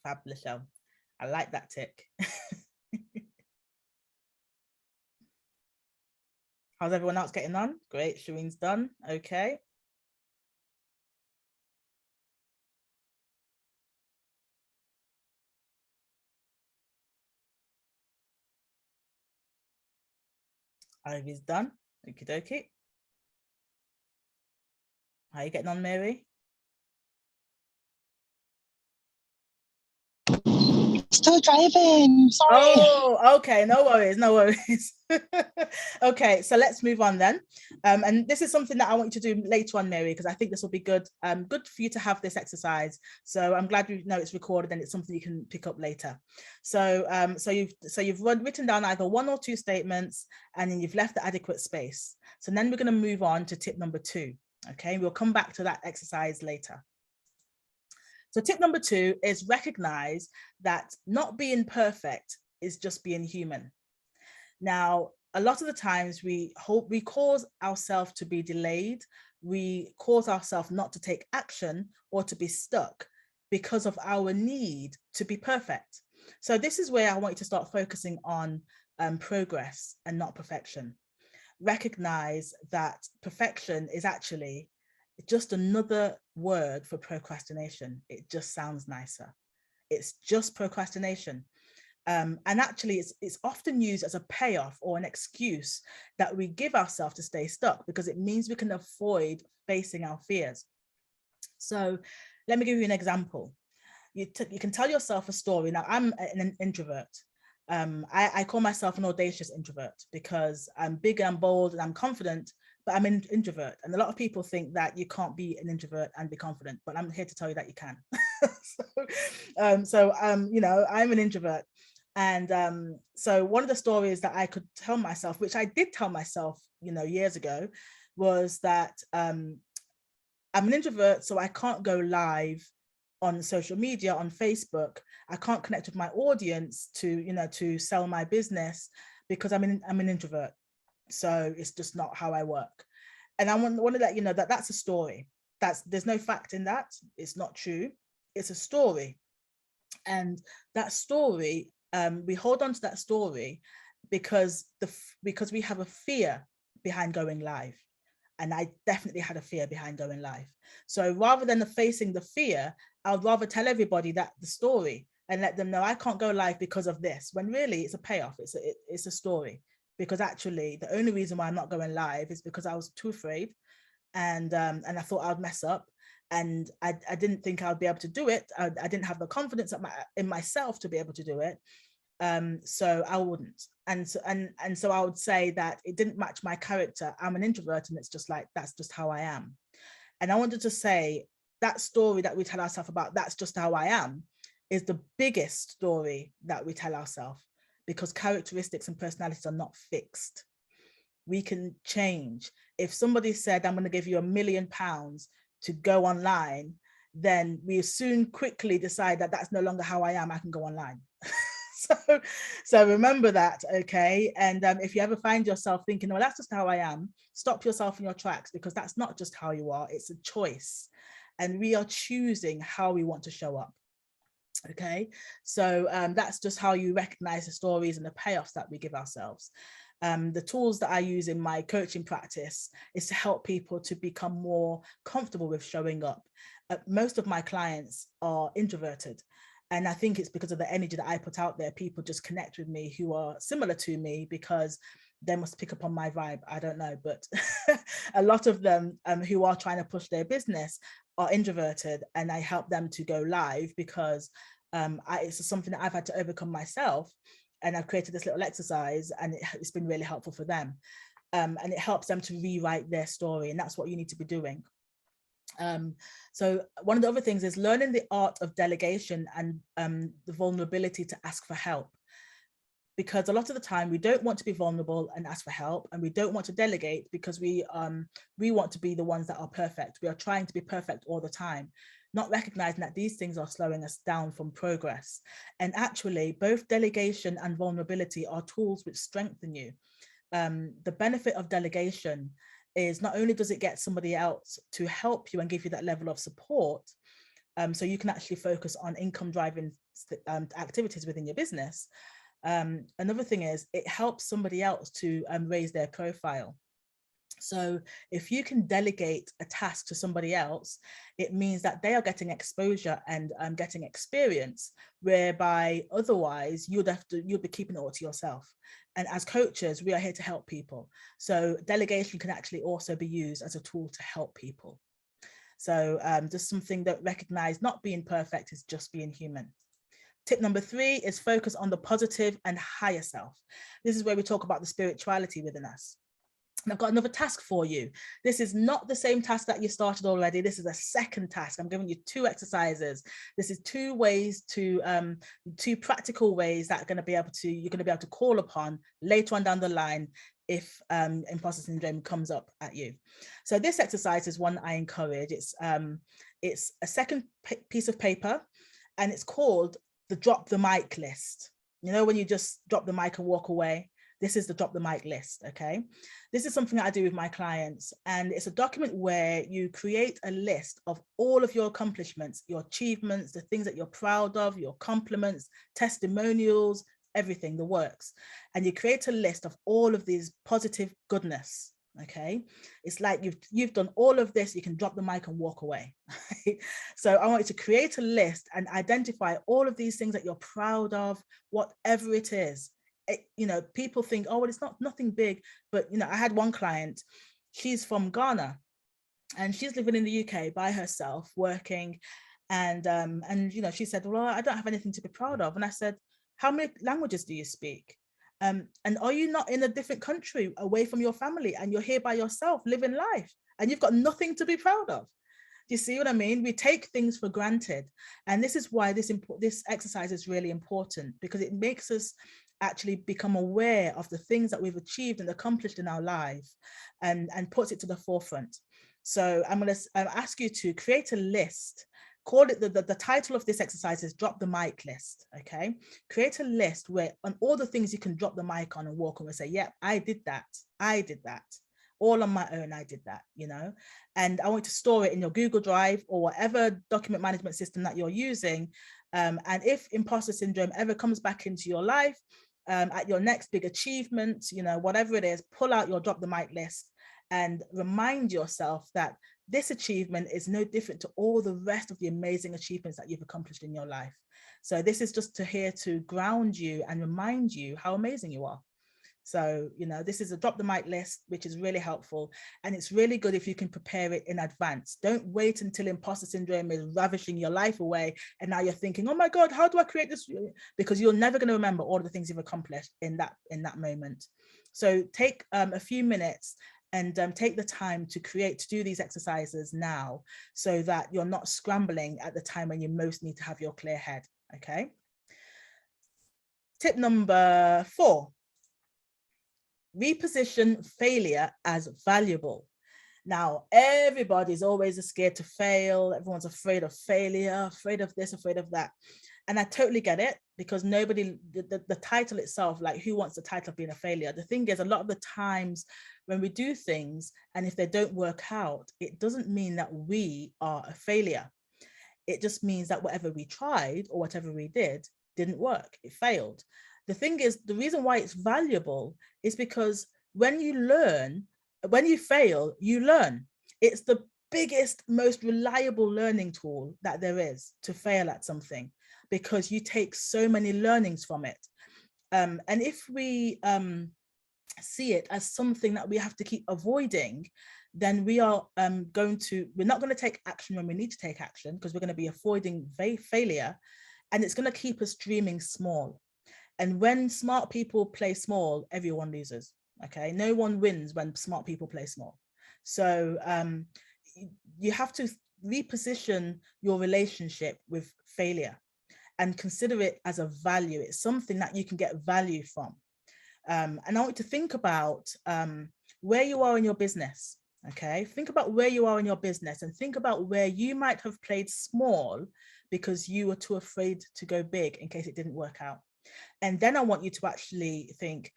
Fab, Lachelle. I like that tick. How's everyone else getting on? Great, Shireen's done. Okay. Ivy's done. Okie dokie. How are you getting on, Mary? Still driving, sorry. Oh, okay, no worries, no worries. Okay, so let's move on then. And this is something that I want you to do later on, Mary, because I think this will be good. Good for you to have this exercise. So I'm glad you know it's recorded and it's something you can pick up later. So you've written down either 1 or 2 statements, and then you've left the adequate space. So then we're going to move on to tip number 2. Okay, we'll come back to that exercise later. So tip number 2 is recognize that not being perfect is just being human. Now, a lot of the times we cause ourselves to be delayed. We cause ourselves not to take action or to be stuck because of our need to be perfect. So this is where I want you to start focusing on progress and not perfection. Recognize that perfection is actually just another word for procrastination. It just sounds nicer. It's just procrastination. And actually, it's often used as a payoff or an excuse that we give ourselves to stay stuck, because it means we can avoid facing our fears. So let me give you an example. You can tell yourself a story. Now, I'm an introvert. I call myself an audacious introvert because I'm big and bold and I'm confident, but I'm an introvert. And a lot of people think that you can't be an introvert and be confident, but I'm here to tell you that you can. You know, I'm an introvert. And so one of the stories that I could tell myself, which I did tell myself, you know, years ago, was that I'm an introvert, so I can't go live on social media, on Facebook. I can't connect with my audience to, you know, to sell my business because I'm an introvert. So it's just not how I work. And I want to let you know that that's a story. There's no fact in that. It's not true. It's a story. And that story, we hold on to that story because we have a fear behind going live. And I definitely had a fear behind going live. So rather than facing the fear, I would rather tell everybody that the story and let them know I can't go live because of this, when really it's a payoff. It's a story, because actually the only reason why I'm not going live is because I was too afraid, and I thought I'd mess up, and I didn't think I'd be able to do it. I didn't have the confidence in myself to be able to do it. So I wouldn't. And so I would say that it didn't match my character. I'm an introvert, and it's just like, that's just how I am. And I wanted to say that story that we tell ourselves about, that's just how I am, is the biggest story that we tell ourselves, because characteristics and personalities are not fixed. We can change. If somebody said, I'm going to give you £1 million to go online, then we soon quickly decide that that's no longer how I am. I can go online. So remember that, okay? And if you ever find yourself thinking, well, that's just how I am, stop yourself in your tracks, because that's not just how you are, it's a choice. And we are choosing how we want to show up. Okay, so that's just how you recognize the stories and the payoffs that we give ourselves. The tools that I use in my coaching practice is to help people to become more comfortable with showing up. Most of my clients are introverted. And I think it's because of the energy that I put out there. People just connect with me who are similar to me because they must pick up on my vibe. I don't know, but a lot of them who are trying to push their business are introverted, and I help them to go live because it's something that I've had to overcome myself. And I've created this little exercise, and it's been really helpful for them. And it helps them to rewrite their story. And that's what you need to be doing. So one of the other things is learning the art of delegation and the vulnerability to ask for help. Because a lot of the time we don't want to be vulnerable and ask for help, and we don't want to delegate because we want to be the ones that are perfect. We are trying to be perfect all the time, not recognizing that these things are slowing us down from progress. And actually, both delegation and vulnerability are tools which strengthen you. The benefit of delegation is not only does it get somebody else to help you and give you that level of support, so you can actually focus on income driving activities within your business. Another thing is it helps somebody else to raise their profile. So if you can delegate a task to somebody else, it means that they are getting exposure and getting experience, whereby otherwise you'll be keeping it all to yourself. And as coaches, we are here to help people. So delegation can actually also be used as a tool to help people. So just something that recognize not being perfect is just being human. Tip number 3 is focus on the positive and higher self. This is where we talk about the spirituality within us. And I've got another task for you. This is not the same task that you started already. This is a second task. I'm giving you 2 exercises. This is 2 ways to 2 practical ways that you're going to be able to call upon later on down the line if imposter syndrome comes up at you. So this exercise is one I encourage. It's a second piece of paper, and it's called the drop the mic list. You know, when you just drop the mic and walk away. This is the drop the mic list, okay? This is something that I do with my clients, and it's a document where you create a list of all of your accomplishments, your achievements, the things that you're proud of, your compliments, testimonials, everything, the works. And you create a list of all of these positive goodness, okay? It's like you've done all of this, you can drop the mic and walk away. So I want you to create a list and identify all of these things that you're proud of, whatever it is. You know, people think, oh, well, it's nothing big, but you know, I had one client, she's from Ghana, and she's living in the UK by herself, working, and you know, she said, well, I don't have anything to be proud of. And I said, how many languages do you speak? And are you not in a different country away from your family, and you're here by yourself living life, and you've got nothing to be proud of? Do you see what I mean? We take things for granted, and this is why this exercise is really important, because it makes us actually become aware of the things that we've achieved and accomplished in our life, and puts it to the forefront. So I'm going to ask you to create a list. Call it the title of this exercise is drop the mic list. Okay, create a list where on all the things you can drop the mic on and walk on and say, yeah, I did that, all on my own, I did that, you know. And I want to store it in your Google Drive or whatever document management system that you're using. And if imposter syndrome ever comes back into your life, at your next big achievement, you know, whatever it is, pull out your drop the mic list and remind yourself that this achievement is no different to all the rest of the amazing achievements that you've accomplished in your life. So this is just here to ground you and remind you how amazing you are. So, you know, this is a drop the mic list, which is really helpful. And it's really good if you can prepare it in advance. Don't wait until imposter syndrome is ravishing your life away. And now you're thinking, oh my God, how do I create this? Because you're never going to remember all the things you've accomplished in that moment. So take a few minutes and take the time to do these exercises now, so that you're not scrambling at the time when you most need to have your clear head. Okay. Tip number 4. Reposition failure as valuable. Now, everybody's always scared to fail. Everyone's afraid of failure, afraid of this, afraid of that. And I totally get it, because the title itself, like, who wants the title of being a failure? The thing is, a lot of the times when we do things and if they don't work out, it doesn't mean that we are a failure. It just means that whatever we tried or whatever we didn't work. It failed. The thing is, the reason why it's valuable is because when you fail, you learn. It's the biggest, most reliable learning tool that there is, to fail at something, because you take so many learnings from it. And if we see it as something that we have to keep avoiding, then we are we're not going to take action when we need to take action, because we're going to be avoiding failure, and it's going to keep us dreaming small. And when smart people play small, everyone loses. Okay, no one wins when smart people play small. So you have to reposition your relationship with failure and consider it as a value. It's something that you can get value from. And I want you to think about where you are in your business. Okay, think about where you are in your business, and think about where you might have played small because you were too afraid to go big in case it didn't work out. And then I want you to actually think,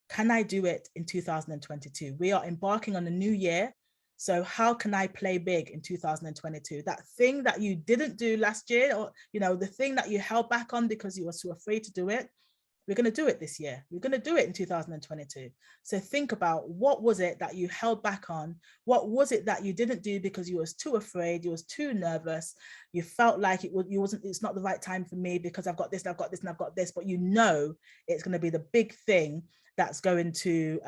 can I do it in 2022? We are embarking on a new year. So how can I play big in 2022? That thing that you didn't do last year, or, you know, the thing that you held back on because you were too afraid to do it, We're going to do it this year. We're going to do it in 2022. So think about, what was it that you held back on? What was it that you didn't do because you was too afraid, you was too nervous, you felt like it's not the right time for me because I've got this, and I've got this, and I've got this, but you know it's going to be the big thing that's going to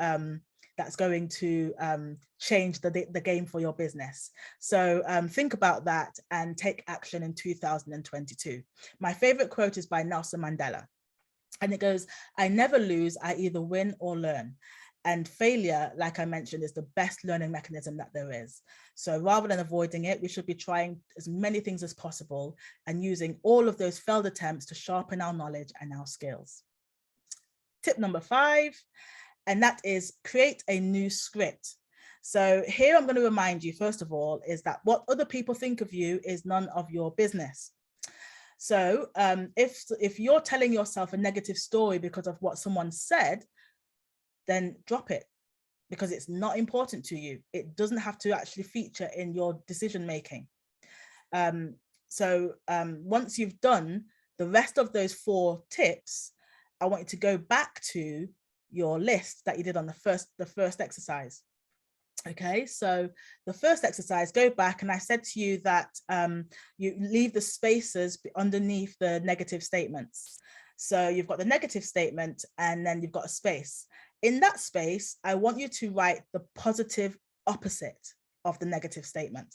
change the game for your business. So think about that and take action in 2022. My favorite quote is by Nelson Mandela. And it goes, I never lose, I either win or learn. And failure, like I mentioned, is the best learning mechanism that there is. So rather than avoiding it, we should be trying as many things as possible and using all of those failed attempts to sharpen our knowledge and our skills. Tip number 5, and that is create a new script. So here I'm going to remind you, first of all, is that what other people think of you is none of your business. So if you're telling yourself a negative story because of what someone said, then drop it, because it's not important to you. It doesn't have to actually feature in your decision making. Once you've done the rest of those 4 tips, I want you to go back to your list that you did on the first exercise. Okay, so the first exercise, go back, and I said to you that you leave the spaces underneath the negative statements. So you've got the negative statement and then you've got a space. In that space, I want you to write the positive opposite of the negative statement.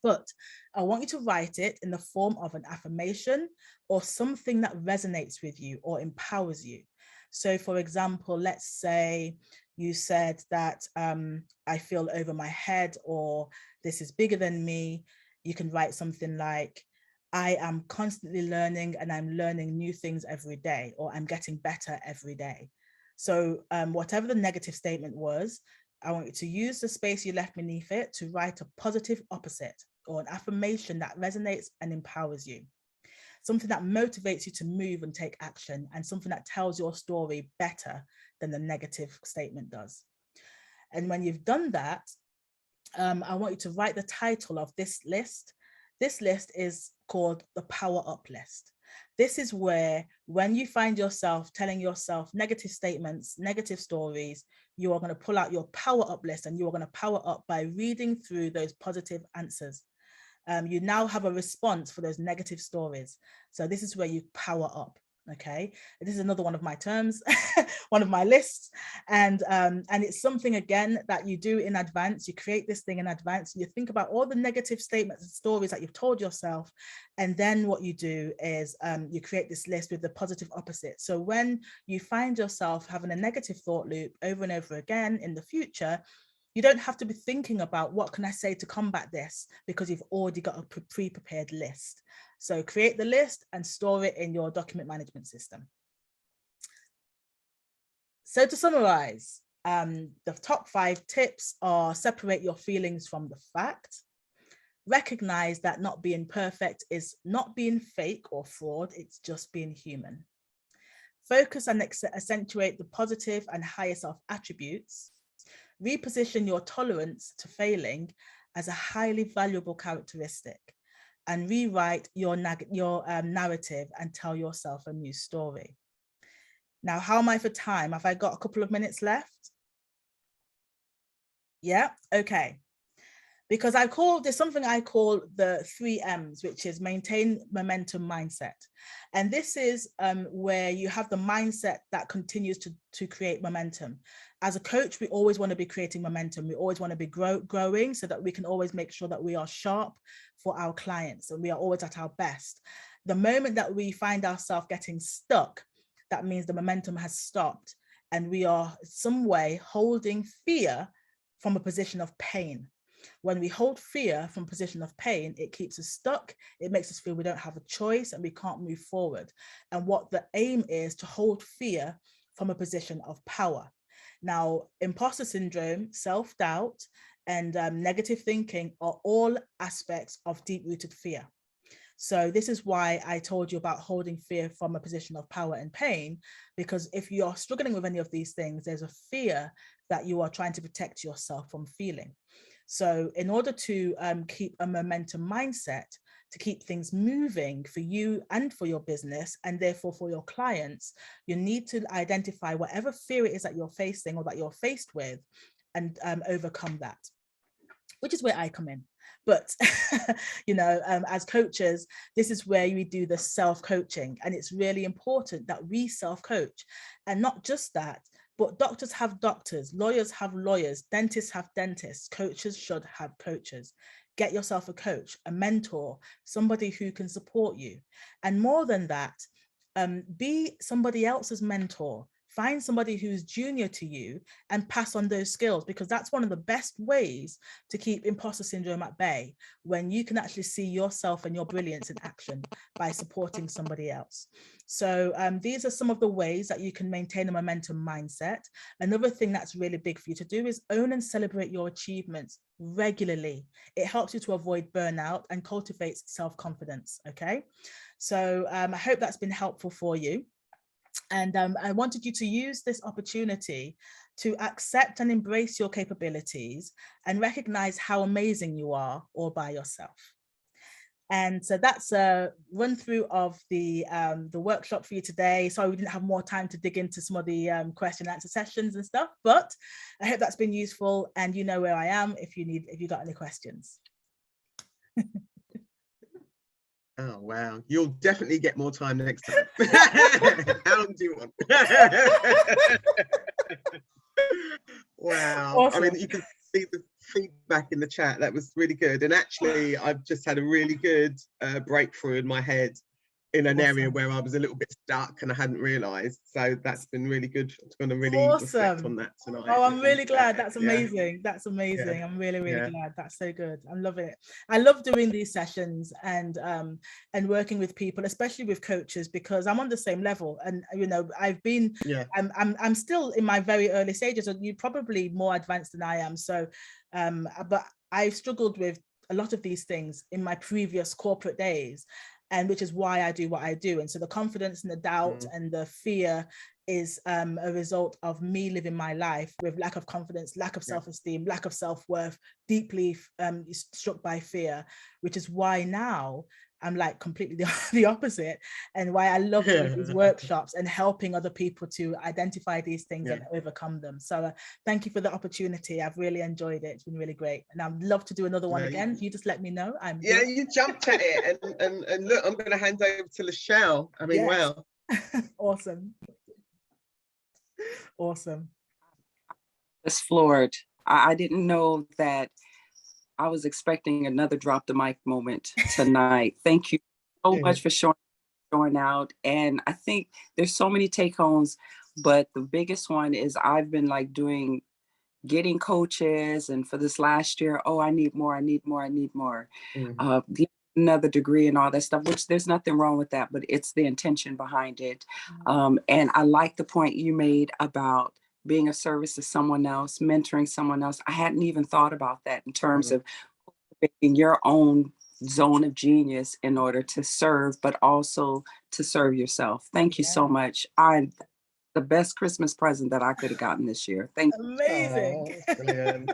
But I want you to write it in the form of an affirmation or something that resonates with you or empowers you. So for example, let's say you said that I feel over my head, or this is bigger than me. You can write something like, I am constantly learning and I'm learning new things every day, or I'm getting better every day. So whatever the negative statement was, I want you to use the space you left beneath it to write a positive opposite, or an affirmation that resonates and empowers you. Something that motivates you to move and take action, and something that tells your story better than the negative statement does. And when you've done that, I want you to write the title of this list. This list is called the Power Up list. This is where, when you find yourself telling yourself negative statements, negative stories, you are going to pull out your Power Up list, and you are going to power up by reading through those positive answers. You now have a response for those negative stories. So this is where you power up. Okay, this is another one of my terms, one of my lists, and it's something, again, that you do in advance. You create this thing in advance, and you think about all the negative statements and stories that you've told yourself, and then what you do is you create this list with the positive opposite. So when you find yourself having a negative thought loop over and over again in the future, you don't have to be thinking about what can I say to combat this, because you've already got a pre-prepared list. So create the list and store it in your document management system. So to summarize, the top 5 tips are: separate your feelings from the fact. Recognize that not being perfect is not being fake or fraud, it's just being human. Focus and accentuate the positive and higher self attributes. Reposition your tolerance to failing as a highly valuable characteristic, and rewrite your narrative and tell yourself a new story. Now, how am I for time? Have I got a couple of minutes left? Yeah, okay. Because there's something I call the 3 M's, which is maintain momentum mindset. And this is where you have the mindset that continues to create momentum. As a coach, we always want to be creating momentum. We always want to be growing, so that we can always make sure that we are sharp for our clients and we are always at our best. The moment that we find ourselves getting stuck, that means the momentum has stopped, and we are some way holding fear from a position of pain. When we hold fear from a position of pain, it keeps us stuck. It makes us feel we don't have a choice and we can't move forward. And what the aim is to hold fear from a position of power. Now, imposter syndrome, self-doubt, and negative thinking are all aspects of deep-rooted fear. So this is why I told you about holding fear from a position of power and pain, because if you are struggling with any of these things, there's a fear that you are trying to protect yourself from feeling. So in order to keep a momentum mindset, to keep things moving for you and for your business, and therefore for your clients, you need to identify whatever fear it is that you're facing or that you're faced with, and overcome that, which is where I come in. But, you know, as coaches, this is where we do the self-coaching. And it's really important that we self-coach. And not just that, but doctors have doctors, lawyers have lawyers, dentists have dentists, coaches should have coaches. Get yourself a coach, a mentor, somebody who can support you. And more than that, be somebody else's mentor. Find somebody who's junior to you and pass on those skills, because that's one of the best ways to keep imposter syndrome at bay, when you can actually see yourself and your brilliance in action by supporting somebody else. So these are some of the ways that you can maintain a momentum mindset. Another thing that's really big for you to do is own and celebrate your achievements regularly. It helps you to avoid burnout and cultivates self-confidence. Okay, so I hope that's been helpful for you. And I wanted you to use this opportunity to accept and embrace your capabilities and recognize how amazing you are all by yourself. And so that's a run through of the workshop for you today. Sorry, we didn't have more time to dig into some of the question and answer sessions and stuff, but I hope that's been useful, and you know where I am if you got any questions. Oh, wow. You'll definitely get more time next time. How long do you want? Wow. Awesome. I mean, you can see the feedback in the chat. That was really good. And actually, I've just had a really good breakthrough in my head in an area where I was a little bit stuck and I hadn't realised. So that's been really good. I'm going to really reflect on that tonight. Oh, I'm really glad. That's amazing. That's amazing. I'm really glad. That's so good. I love it. I love doing these sessions and working with people, especially with coaches, because I'm on the same level. And you know, I've been I'm still in my very early stages, and you're probably more advanced than I am. So but I've struggled with a lot of these things in my previous corporate days, and which is why I do what I do. And so the confidence and the doubt and the fear is a result of me living my life with lack of confidence, lack of self-esteem, lack of self-worth, deeply struck by fear, which is why now I'm like completely the opposite, and why I love doing these workshops and helping other people to identify these things and overcome them. So thank you for the opportunity. I've really enjoyed it. It's been really great, and I'd love to do another one again. If you just let me know. You jumped at it, and look, I'm going to hand over to Lachelle. I mean, wow. Awesome. Just floored. I didn't know that. I was expecting another drop the mic moment tonight. Thank you so much for showing out. And I think there's so many take homes, but the biggest one is I've been like getting coaches, and for this last year, I need more. Another degree and all that stuff, which there's nothing wrong with that, but it's the intention behind it. And I like the point you made about being of service to someone else, mentoring someone else. I hadn't even thought about that in terms of creating your own zone of genius in order to serve, but also to serve yourself. Thank you so much. The best Christmas present that I could have gotten this year. Thank you. Amazing. Brilliant.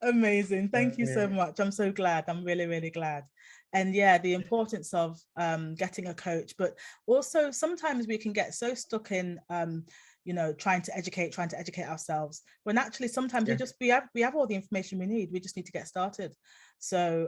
Amazing. Thank you so much. I'm so glad. I'm really, really glad. And the importance of getting a coach, but also sometimes we can get so stuck in you know, trying to educate ourselves, when actually sometimes we have all the information we need. We just need to get started. So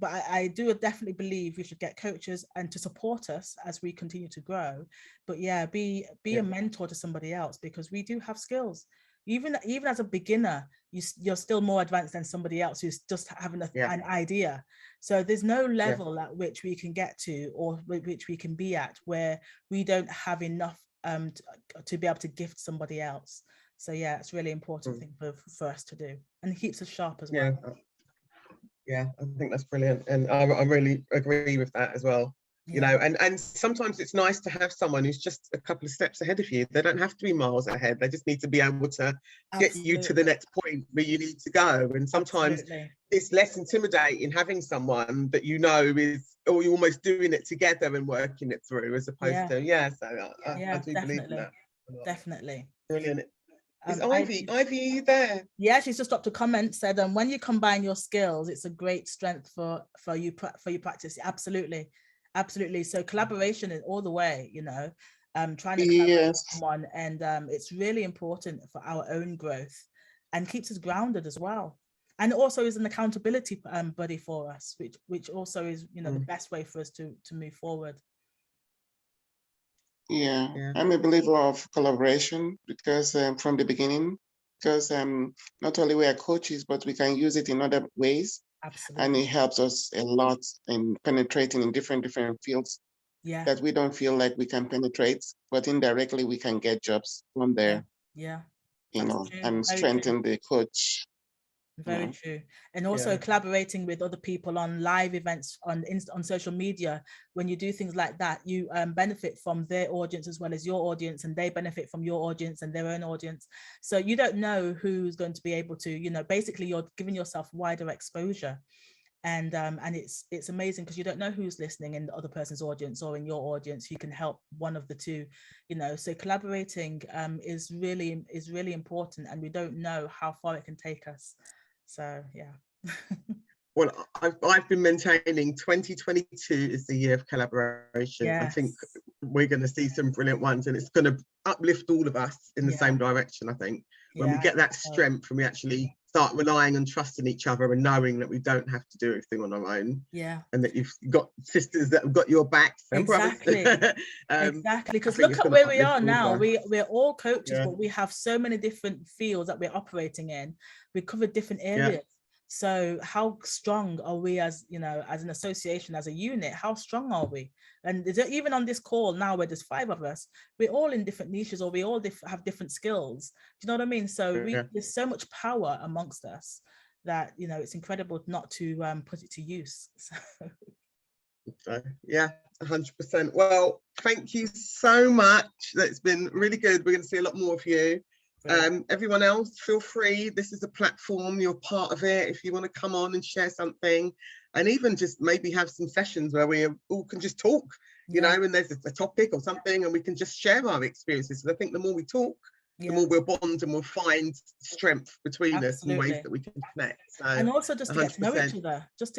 but I do definitely believe we should get coaches and to support us as we continue to grow. But be a mentor to somebody else, because we do have skills. Even as a beginner, you're still more advanced than somebody else who's just having an idea. So there's no level at which we can get to, or which we can be at, where we don't have enough to be able to gift somebody else. So it's really important thing for us to do, and it keeps us sharp as well. I think that's brilliant, and I really agree with that as well. You know, and sometimes it's nice to have someone who's just a couple of steps ahead of you. They don't have to be miles ahead. They just need to be able to get you to the next point where you need to go. And sometimes it's less intimidating having someone that you know is, or you're almost doing it together and working it through, as opposed to I do believe in that. Definitely. Brilliant. Is Ivy, are you there? Yeah, she's just dropped a comment, said, when you combine your skills, it's a great strength for you practice. Absolutely. So collaboration is all the way, you know, trying to collaborate with someone, and it's really important for our own growth and keeps us grounded as well. And also is an accountability buddy for us, which also is, you know, the best way for us to move forward. Yeah, I'm a believer of collaboration because from the beginning, because not only we are coaches, but we can use it in other ways. Absolutely. And it helps us a lot in penetrating in different fields that we don't feel like we can penetrate, but indirectly we can get jobs from there. Yeah. You know, true. and Very strengthen true. the coach. Very true. And also collaborating with other people on live events on social media. When you do things like that, you benefit from their audience as well as your audience, and they benefit from your audience and their own audience. So you don't know who's going to be able to, you know, basically you're giving yourself wider exposure. And it's amazing because you don't know who's listening in the other person's audience or in your audience. You can help one of the two, you know. So collaborating is really important, and we don't know how far it can take us. So yeah. Well, I've been maintaining 2022 is the year of collaboration. I think we're going to see some brilliant ones, and it's going to uplift all of us in the same direction. I think when we get that strength and we actually start relying and trusting each other and knowing that we don't have to do everything on our own. And that you've got sisters that have got your backs. And exactly. Brothers. Exactly. Because look at where we are now. We're all coaches, but we have so many different fields that we're operating in. We cover different areas. So how strong are we as, you know, as an association, as a unit? How strong are we? And even on this call now where there's 5 of us, we're all in different niches, or we all have different skills. Do you know what I mean? So there's so much power amongst us that, you know, it's incredible not to put it to use. So yeah, 100%. Well, thank you so much. That's been really good. We're going to see a lot more of you. Everyone else, feel free. This is a platform, you're part of it. If you want to come on and share something, and even just maybe have some sessions where we all can just talk, you know, and there's a topic or something, and we can just share our experiences. And I think the more we talk, the more we'll bond and we'll find strength between us and ways that we can connect. So, and also just to 100%.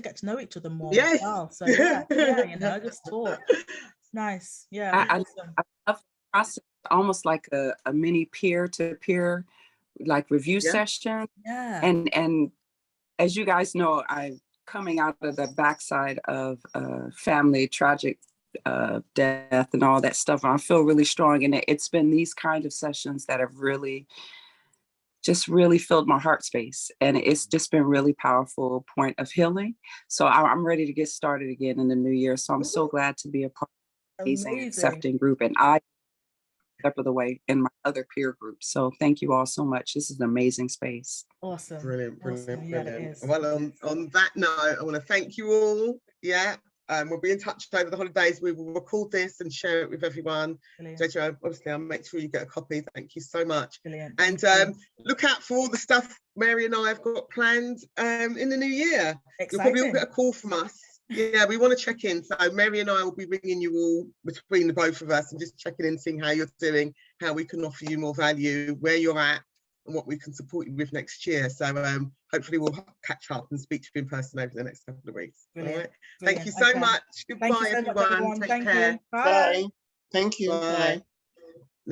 get to know each other, more. Yes. As well. So you know, just talk. It's nice. Yeah. I love the process, almost like a mini peer-to-peer like review session. And as you guys know, I'm coming out of the backside of family tragic death and all that stuff. I feel really strong, and it's been these kind of sessions that have really filled my heart space, and it's just been really powerful point of healing. So I'm ready to get started again in the new year. So I'm so glad to be a part of this amazing accepting group, and I step of the way in my other peer group. So thank you all so much. This is an amazing space. Awesome. Brilliant. Yeah, well, on that note, I want to thank you all. We'll be in touch over the holidays. We will record this and share it with everyone. Jojo, obviously, I'll make sure you get a copy. Thank you so much. Brilliant. And look out for all the stuff Mary and I have got planned in the new year. Exciting. You'll probably all get a call from us. Yeah, we want to check in. So Mary and I will be ringing you all between the both of us and just checking in, seeing how you're doing, how we can offer you more value, where you're at, and what we can support you with next year. So hopefully we'll catch up and speak to you in person over the next couple of weeks. Brilliant. All right. Brilliant. Thank you so much. Goodbye, Thank you so much, everyone. Take Thank care. you. Bye. Thank you. Bye.